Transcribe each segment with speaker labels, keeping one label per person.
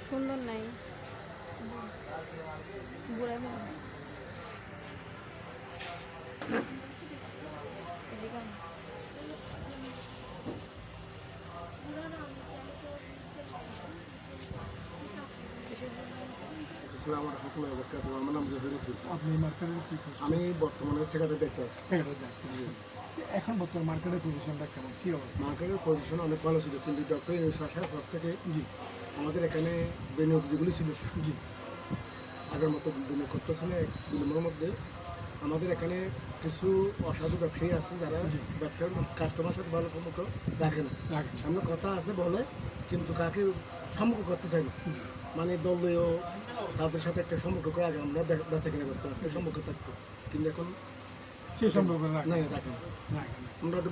Speaker 1: সুন্দর নাই বুড়া
Speaker 2: আমার নাম জহিরুদ্দিন। আপনি মার্কেটের কি করছেন? আমি বর্তমানে সেক্রেটারি দেখতে আছি। এখন বর্তমান মার্কেটের পজিশনটা কেমন, কি অবস্থা? মার্কেটের পজিশন অনেক ভালো ছিল, কিন্তু ডক্টর ইউনূস আসার পর থেকে আমাদের এখানে বিনিয়োগ যেগুলি ছিল আগের মতো বিনিয়োগ করতেছে না। বিনিয়োগের মধ্যে আমাদের এখানে কিছু অসাধু ব্যবসায়ী আছে যারা ব্যবসার কাস্টমার সাথে ভালো সম্পর্ক রাখে না। সামনে কথা আছে বলে, কিন্তু কাকে সম্পর্ক করতে চাই না। মানে দলীয় তাদের সাথে একটা সম্পর্ক করে আগে আমরা বেঁচে কিনে করতাম, একটা সম্পর্ক থাকতো, কিন্তু এখন সেই সম্পর্ক না রাখে না। আমরা তো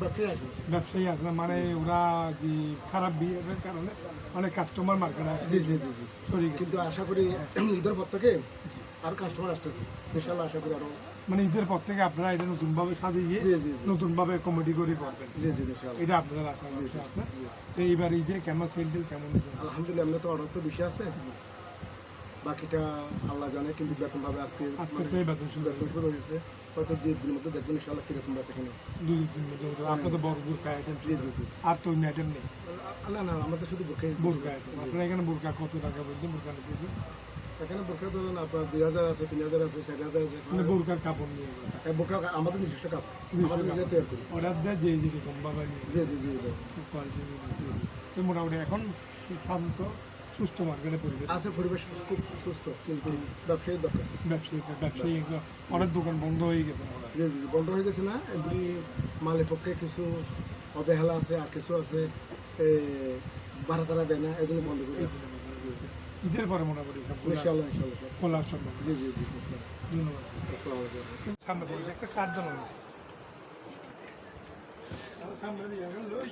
Speaker 2: ব্যবসায়ী আসবে মানে ওরা যে খারাপ বিহেভিয়ারের কারণে অনেক কাস্টমার মার্কেট আসে। জি জি জি জি সরি, কিন্তু আশা করি ঈদের পর থেকে আর কাস্টমার আসতেছে ইনশাআল্লাহ। আশা করি আরো মানে ঈদের পর থেকে আপনারা এটা নতুনভাবে সাজিয়ে নতুনভাবে কমিটি করে করবেন। জি জি ইনশাআল্লাহ, এটা আপনাদের আশা আছে। তো এইবার ঈদে কেমন সেল কেমন? আলহামদুলিল্লাহ, আমরা তো অর্ডার তো বেশি আছে, বাকিটা আল্লাহ জানে। কিন্তু বেতনভাবে আজকে বেতন শুরু হয়েছে, হয়তো 2 দিনের মধ্যে দেখবেন ইনশাআল্লাহ কীরকম আছে কিনা। 2 দিনের মধ্যে আপনাদের বড় বোরকা আইটেম? জি জি জি। আর তো অন্য আইটেম নেই? না না, আমাদের শুধু বোরকা আইটেম। আপনারা এখানে বোরকা কত টাকা বলছেন? বোরকা নিতেছে এখানে বোরকা ধরুন আপনার 2000 আছে, 3000 আছে, 4000 আছে। মানে বোরকার কাপড় নিয়ে বোরকা আমাদের নিজস্ব কাপড়, আমাদের নিজে তৈরি করি। অর্ডার দেয় যে যেরকম ভাবে। জি জি জি। তো মোটামুটি এখন শান্ত সুস্থ মার্কেটের পরিবেশ আছে, পরিবেশ খুব সুস্থ, কিন্তু ব্যবসায়ীর দরকার। ব্যবসায়ী অনেক দোকান বন্ধ হয়ে গেছে। জি জি বন্ধ হয়ে গেছে না, এগুলি মালের পক্ষে কিছু অবহেলা আছে, আর কিছু আছে ভাড়া তারা দেয় না, এই জন্য বন্ধ করে ঈদের পরে মোটামুটি ইনশাআল্লাহ ইনশাআল্লাহ খোলা সম্ভব। জি জি জি ধন্যবাদ। আসসালামু আলাইকুম। সামনে পড়েছে একটা কার্যালয়, সামনে দিয়ে লই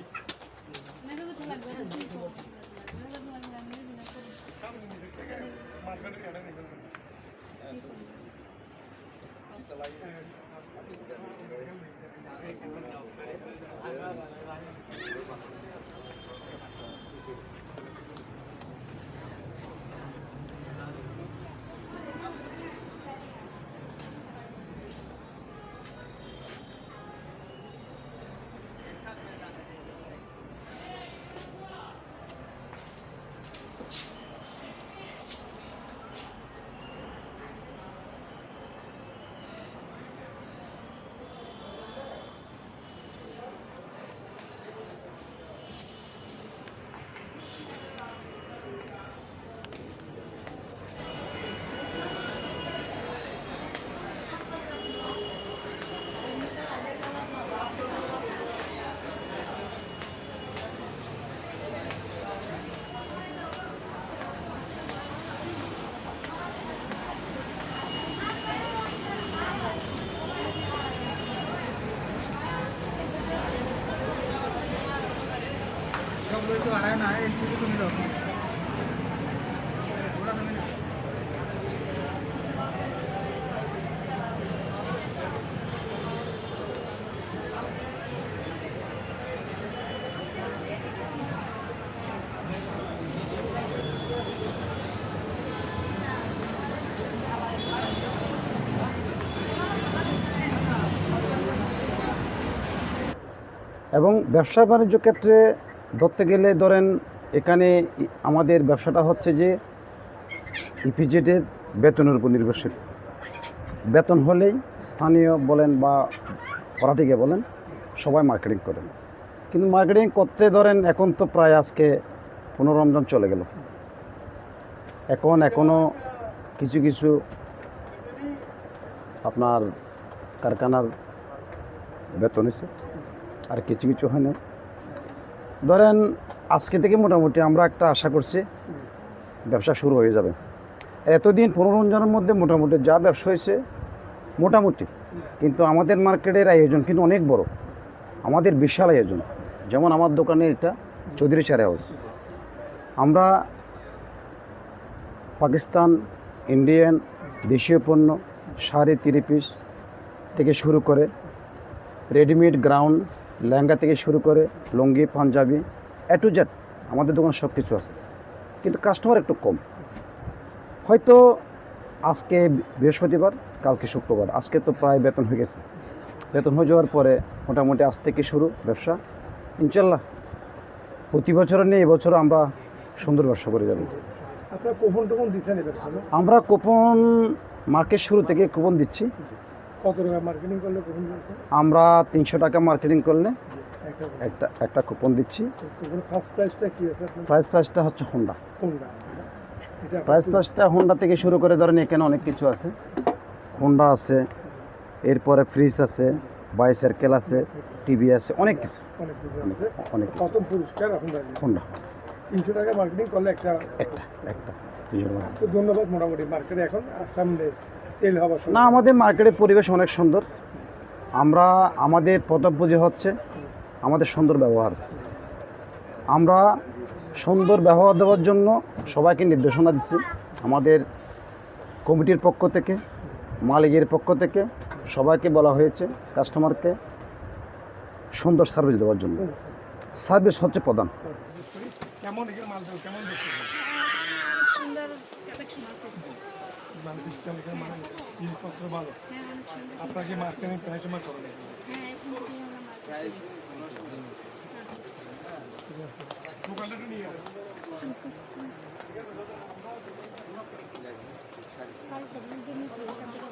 Speaker 2: itu arena itu তুমি দাও।
Speaker 3: এবং ব্যবসা বাণিজ্য ক্ষেত্রে ধরতে গেলে ধরেন এখানে আমাদের ব্যবসাটা হচ্ছে যে ইপিজেডের বেতনের উপর নির্ভরশীল। বেতন হলেই স্থানীয় বলেন বা ভাড়াটিকে বলেন সবাই মার্কেটিং করেন, কিন্তু মার্কেটিং করতে ধরেন এখন তো প্রায় আজকে 15 রমজান চলে গেল। এখনও কিছু কিছু আপনার কারখানার বেতন হয়েছে, আর কিছু কিছু হয় না। ধরেন আজকে থেকে মোটামুটি আমরা একটা আশা করছি ব্যবসা শুরু হয়ে যাবে। এতদিন 15 রমজানের মধ্যে মোটামুটি যা ব্যবসা হয়েছে মোটামুটি, কিন্তু আমাদের মার্কেটের আয়োজন কিন্তু অনেক বড়, আমাদের বিশাল আয়োজন। যেমন আমার দোকানে এটা চৌধুরী চারে হাউস, আমরা পাকিস্তান, ইন্ডিয়ান, দেশীয় পণ্য, শাড়ি 3 পিস, থেকে শুরু করে রেডিমেড গ্রাউন্ড লেহেঙ্গা থেকে শুরু করে লুঙ্গি পাঞ্জাবি এ টু জেড আমাদের দোকানে সব কিছু আছে, কিন্তু কাস্টমার একটু কম। হয়তো আজকে বৃহস্পতিবার, কালকে শুক্রবার, আজকে তো প্রায় বেতন হয়ে গেছে। বেতন হয়ে যাওয়ার পরে মোটামুটি আজ থেকে শুরু ব্যবসা, ইনশাল্লাহ প্রতি বছর নিয়ে এবছর আমরা সুন্দর ব্যবসা করে যাব।
Speaker 2: আপনারা কুপন টুপন দিচ্ছেন এবার?
Speaker 3: আমরা কুপন মার্কেট শুরু থেকে কুপন দিচ্ছি।
Speaker 2: কত টাকা মার্কেটিং করলে কুপন দিচ্ছেন?
Speaker 3: আমরা 300 টাকা মার্কেটিং করলে
Speaker 2: একটা
Speaker 3: একটা কুপন দিচ্ছি।
Speaker 2: কুপন ফার্স্ট প্রাইসটা কি আছে আপনার?
Speaker 3: প্রাইসটা হচ্ছে হোন্ডা।
Speaker 2: কোনটা আছে? এটা
Speaker 3: প্রাইসটা হোন্ডা থেকে শুরু করে ধরেন এখানে অনেক কিছু আছে। হোন্ডা আছে, এরপরে ফ্রিজ আছে, বাইসাইকেল আছে, টিভি আছে, অনেক কিছু।
Speaker 2: অনেক কিছু আছে।
Speaker 3: অনেক কিছু।
Speaker 2: প্রথম পুরস্কার আপনারা
Speaker 3: হোন্ডা
Speaker 2: 300 টাকা মার্কেটিং করলে একটা।
Speaker 3: একটা 300 টাকা।
Speaker 2: তো ধন্যবাদ। মোটামুটি মার্কেটে এখন সামনে সেল হওয়ার
Speaker 3: না, আমাদের মার্কেটের পরিবেশ অনেক সুন্দর। আমাদের প্রথম পুঁজি হচ্ছে আমাদের সুন্দর ব্যবহার। আমরা সুন্দর ব্যবহার দেওয়ার জন্য সবাইকে নির্দেশনা দিচ্ছি। আমাদের কমিটির পক্ষ থেকে, মালিকের পক্ষ থেকে সবাইকে বলা হয়েছে কাস্টমারকে সুন্দর সার্ভিস দেওয়ার জন্য। সার্ভিস হচ্ছে প্রধান।
Speaker 2: কেমন এখানে মাল দেবো, কেমন দেখতে
Speaker 1: সুন্দর কালেকশন আছে।
Speaker 2: মানে সিস্টেম এখানে মানে জিনিসপত্র ভালো।
Speaker 1: হ্যাঁ, অনেক সুন্দর।
Speaker 2: আপনাকে মার্কেটিং প্রায় সময় করেন?
Speaker 1: হ্যাঁ, এখন থেকে আমরা মার্কেট
Speaker 2: দোকানটা একটু নিয়ে আসুন।
Speaker 1: সারি সব নিজে নিয়েছি, এখান থেকে